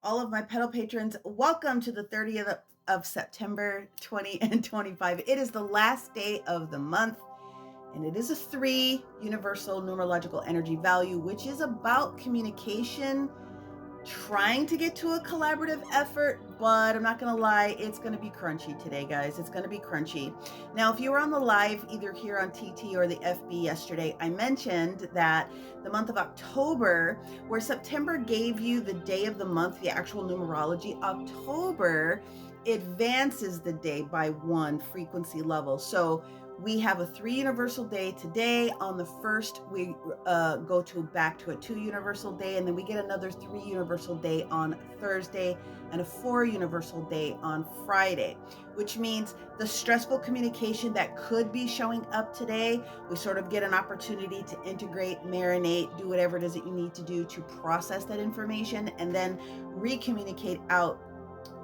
All of my pedal patrons, welcome to the 30th of September 20 and 25. It is the last day of the month, and it is a 3 universal numerological energy value, which is about communication, trying to get to a collaborative effort, but I'm not gonna lie, it's gonna be crunchy today, guys. It's gonna be crunchy. Now, if you were on the live either here on TT or the FB yesterday, I mentioned that the month of October, where September gave you the day of the month, the actual numerology, October advances the day by 1 frequency level. So we have a 3 universal day today. On the first, we go back to a 2 universal day, and then we get another 3 universal day on Thursday and a 4 universal day on Friday, which means the stressful communication that could be showing up today, we sort of get an opportunity to integrate, marinate, do whatever it is that you need to do to process that information, and then recommunicate out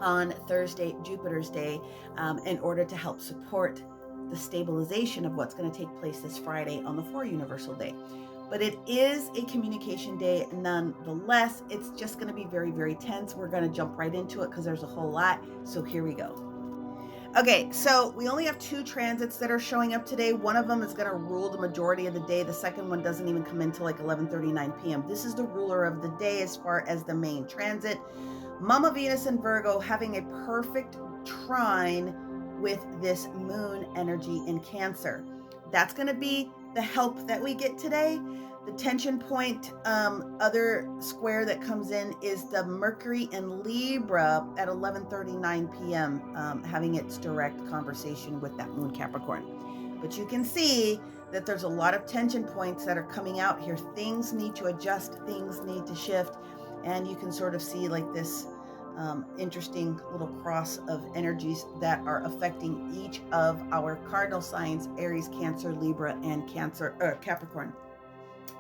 on Thursday, Jupiter's day, in order to help support the stabilization of what's going to take place this Friday on the 4 universal day. But it is a communication day nonetheless. It's just going to be very, very tense. We're going to jump right into it because there's a whole lot. So here we go. Okay, so we only have 2 transits that are showing up today. One of them is going to rule the majority of the day. The second one doesn't even come until like 11:39 p.m. This is the ruler of the day as far as the main transit. Mama Venus and Virgo having a perfect trine with this moon energy in Cancer. That's going to be the help that we get today. The tension point, other square that comes in is the Mercury in Libra at 11:39 p.m., having its direct conversation with that moon Capricorn. But you can see that there's a lot of tension points that are coming out here. Things need to adjust, things need to shift, and you can sort of see like this interesting little cross of energies that are affecting each of our cardinal signs: Aries, Cancer, Libra, and Capricorn.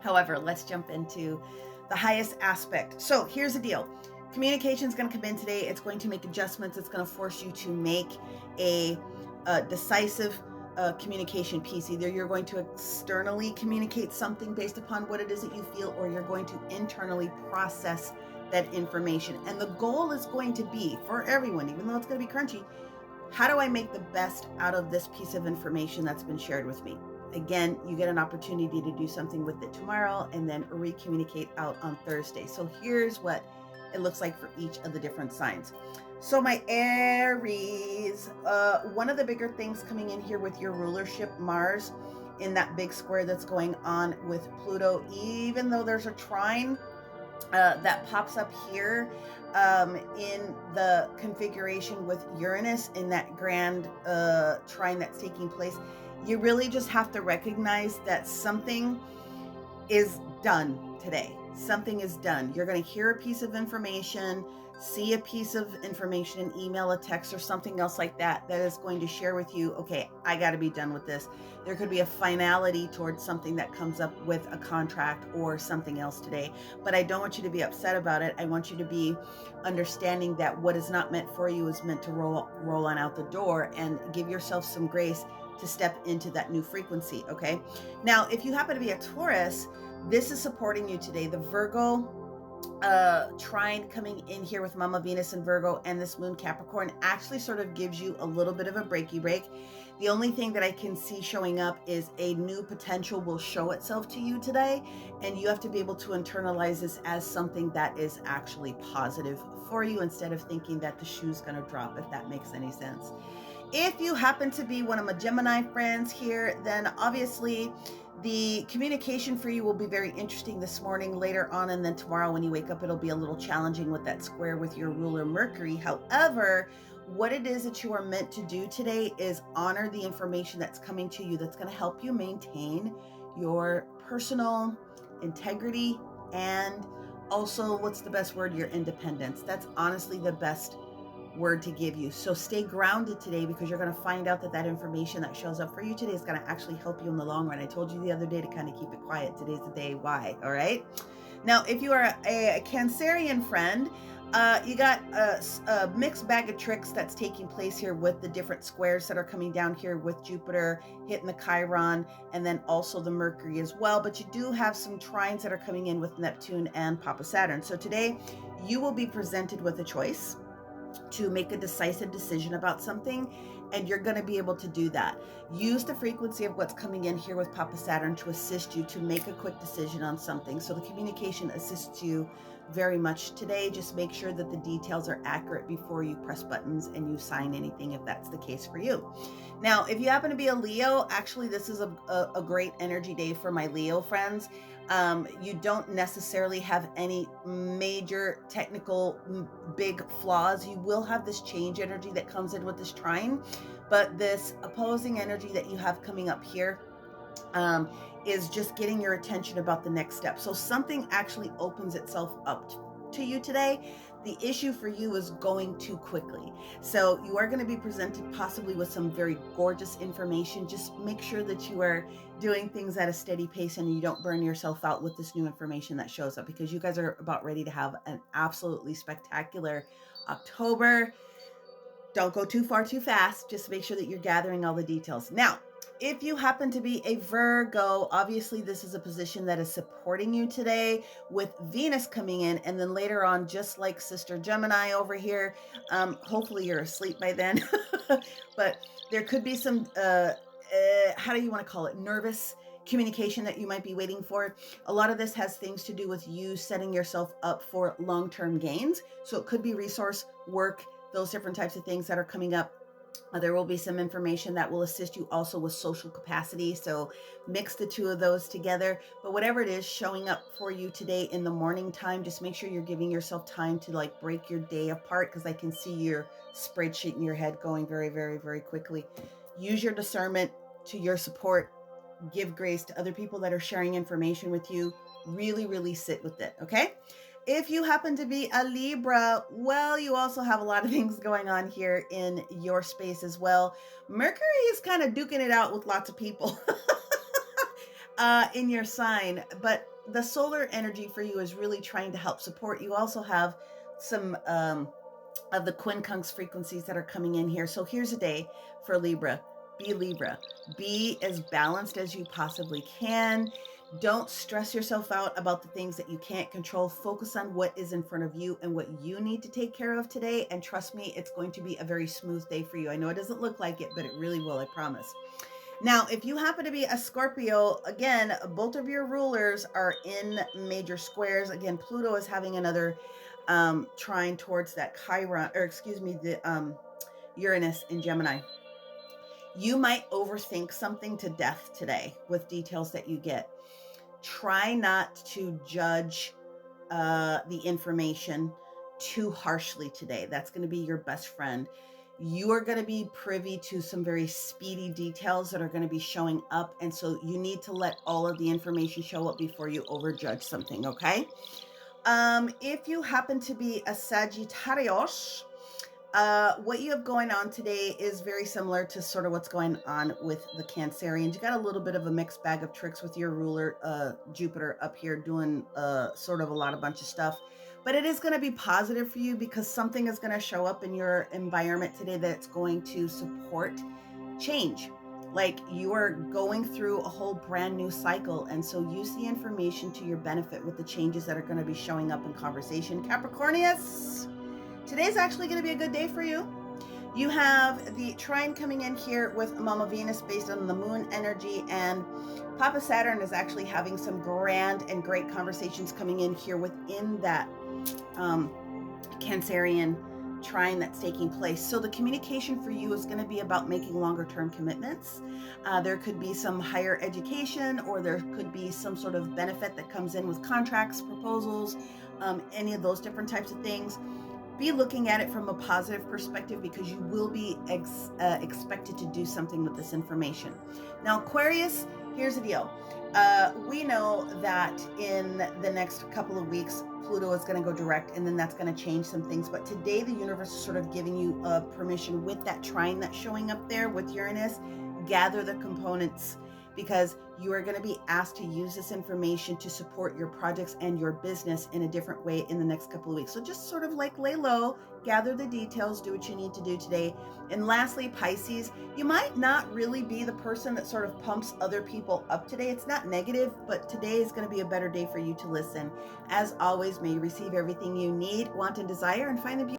However, let's jump into the highest aspect. So here's the deal. Communication is going to come in today. It's going to make adjustments. It's going to force you to make a decisive communication piece. Either you're going to externally communicate something based upon what it is that you feel, or you're going to internally process that information. And the goal is going to be, for everyone, even though it's going to be crunchy, how do I make the best out of this piece of information that's been shared with me? Again, you get an opportunity to do something with it tomorrow and then recommunicate out on Thursday. So here's what it looks like for each of the different signs. So my Aries, one of the bigger things coming in here with your rulership, Mars, in that big square that's going on with Pluto, even though there's a trine that pops up here in the configuration with Uranus in that grand trine that's taking place, you really just have to recognize that something is done today. Something is done. You're going to hear a piece of information, see a piece of information, an email, a text, or something else like that, that is going to share with you, okay, I got to be done with this. There could be a finality towards something that comes up with a contract or something else today, but I don't want you to be upset about it. I want you to be understanding that what is not meant for you is meant to roll on out the door, and give yourself some grace to step into that new frequency. Okay. Now, if you happen to be a Taurus, this is supporting you today. The Virgo trine coming in here with Mama Venus and Virgo and this moon Capricorn actually sort of gives you a little bit of a breaky break. The only thing that I can see showing up is a new potential will show itself to you today, and you have to be able to internalize this as something that is actually positive for you, instead of thinking that the shoe's going to drop, if that makes any sense. If you happen to be one of my Gemini friends here, then obviously the communication for you will be very interesting this morning, later on, and then tomorrow when you wake up, it'll be a little challenging with that square with your ruler Mercury. However, what it is that you are meant to do today is honor the information that's coming to you, that's going to help you maintain your personal integrity, and also, what's the best word? Your independence. That's honestly the best word to give you. So stay grounded today, because you're going to find out that that information that shows up for you today is going to actually help you in the long run. I told you the other day to kind of keep it quiet. Today's the day. Why? All right. Now, if you are a Cancerian friend, you got a mixed bag of tricks that's taking place here with the different squares that are coming down here with Jupiter hitting the Chiron, and then also the Mercury as well. But you do have some trines that are coming in with Neptune and Papa Saturn. So today You will be presented with a choice to make a decisive decision about something, and you're going to be able to do that. Use the frequency of what's coming in here with Papa Saturn to assist you to make a quick decision on something. So the communication assists you very much today. Just make sure that the details are accurate before you press buttons and you sign anything, if that's the case for you. Now, if you happen to be a Leo, actually this is a great energy day for my Leo friends. You don't necessarily have any major technical big flaws. You will have this change energy that comes in with this trine, but this opposing energy that you have coming up here is just getting your attention about the next step. So something actually opens itself up to you today. The issue for you is going too quickly. So you are going to be presented possibly with some very gorgeous information. Just make sure that you are doing things at a steady pace and you don't burn yourself out with this new information that shows up, because you guys are about ready to have an absolutely spectacular October. Don't go too far too fast. Just make sure that you're gathering all the details. Now, if you happen to be a Virgo, obviously this is a position that is supporting you today with Venus coming in, and then later on, just like Sister Gemini over here, hopefully you're asleep by then, but there could be some, how do you want to call it, nervous communication that you might be waiting for. A lot of this has things to do with you setting yourself up for long-term gains. So it could be resource work, those different types of things that are coming up. There will be some information that will assist you also with social capacity. So mix the two of those together. But whatever it is showing up for you today in the morning time, just make sure you're giving yourself time to like break your day apart, because I can see your spreadsheet in your head going very, very, very quickly. Use your discernment to your support. Give grace to other people that are sharing information with you. Really, really sit with it, okay? If you happen to be a Libra, well, you also have a lot of things going on here in your space as well. Mercury is kind of duking it out with lots of people in your sign, but the solar energy for you is really trying to help support. You also have some of the quincunx frequencies that are coming in here. So here's a day for Libra. Be Libra. Be as balanced as you possibly can. Don't stress yourself out about the things that you can't control. Focus on what is in front of you and what you need to take care of today. And trust me, it's going to be a very smooth day for you. I know it doesn't look like it, but it really will, I promise. Now, if you happen to be a Scorpio, again, both of your rulers are in major squares. Again, Pluto is having another trine towards that Chiron, or excuse me, the Uranus in Gemini. You might overthink something to death today with details that you get. Try not to judge the information too harshly today. That's going to be your best friend. You are going to be privy to some very speedy details that are going to be showing up. And so you need to let all of the information show up before you overjudge something, okay? If you happen to be a Sagittarius, what you have going on today is very similar to sort of what's going on with the Cancerians. You got a little bit of a mixed bag of tricks with your ruler, Jupiter, up here doing sort of a bunch of stuff. But it is going to be positive for you, because something is going to show up in your environment today that's going to support change. Like you are going through a whole brand new cycle. And so use the information to your benefit with the changes that are going to be showing up in conversation. Capricornius, today's actually going to be a good day for you. You have the trine coming in here with Mama Venus based on the moon energy, and Papa Saturn is actually having some grand and great conversations coming in here within that Cancerian trine that's taking place. So the communication for you is going to be about making longer term commitments. There could be some higher education, or there could be some sort of benefit that comes in with contracts, proposals, any of those different types of things. Be looking at it from a positive perspective, because you will be expected to do something with this information. Now, Aquarius, here's the deal. We know that in the next couple of weeks, Pluto is going to go direct, and then that's going to change some things. But today, the universe is sort of giving you permission with that trine that's showing up there with Uranus. Gather the components, because you are going to be asked to use this information to support your projects and your business in a different way in the next couple of weeks. So just sort of like lay low, gather the details, do what you need to do today. And lastly, Pisces, you might not really be the person that sort of pumps other people up today. It's not negative, but today is going to be a better day for you to listen. As always, may you receive everything you need, want, and desire, and find the beauty